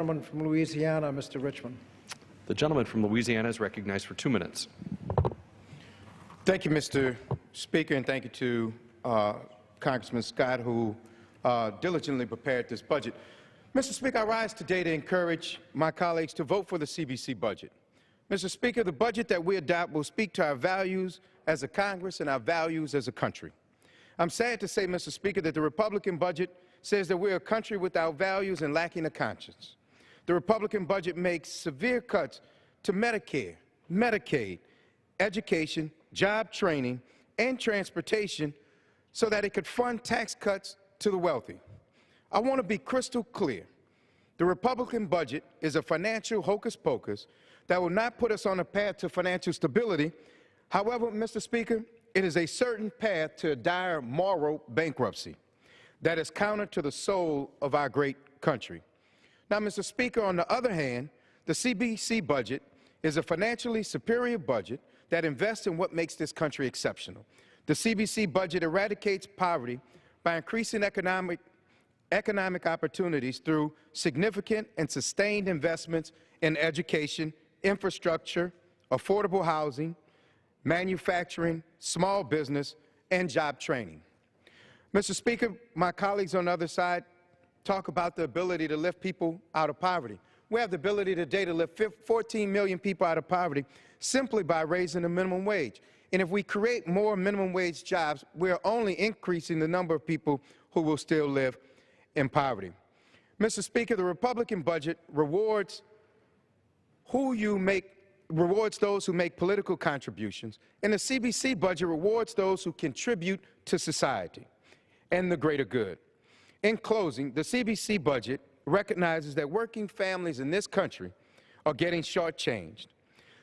Gentleman from Louisiana, Mr. Richmond. The gentleman from Louisiana is recognized for 2 minutes. Thank you, Mr. Speaker, and thank you to Congressman Scott, who diligently prepared this budget. Mr. Speaker, I rise today to encourage my colleagues to vote for the CBC budget. Mr. Speaker, the budget that we adopt will speak to our values as a Congress and our values as a country. I'm sad to say, Mr. Speaker, that the Republican budget says that we're a country without values and lacking a conscience. The Republican budget makes severe cuts to Medicare, Medicaid, education, job training, and transportation so that it could fund tax cuts to the wealthy. I want to be crystal clear. The Republican budget is a financial hocus pocus that will not put us on a path to financial stability. However, Mr. Speaker, it is a certain path to a dire moral bankruptcy that is counter to the soul of our great country. Now, Mr. Speaker, on the other hand, the CBC budget is a financially superior budget that invests in what makes this country exceptional. The CBC budget eradicates poverty by increasing economic opportunities through significant and sustained investments in education, infrastructure, affordable housing, manufacturing, small business, and job training. Mr. Speaker, my colleagues on the other side talk about the ability to lift people out of poverty. We have the ability today to lift 14 million people out of poverty simply by raising the minimum wage. And if we create more minimum wage jobs, we're only increasing the number of people who will still live in poverty. Mr. Speaker, the Republican budget rewards those who make political contributions, and the CBC budget rewards those who contribute to society and the greater good. In closing, the CBC budget recognizes that working families in this country are getting shortchanged.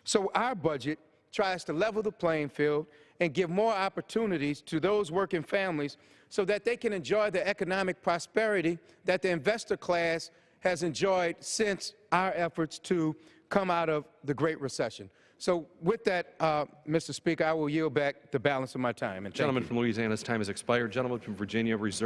So our budget tries to level the playing field and give more opportunities to those working families so that they can enjoy the economic prosperity that the investor class has enjoyed since our efforts to come out of the Great Recession. So with that, Mr. Speaker, I will yield back the balance of my time. And Gentleman from Louisiana's time has expired. Gentleman from Virginia, reserved.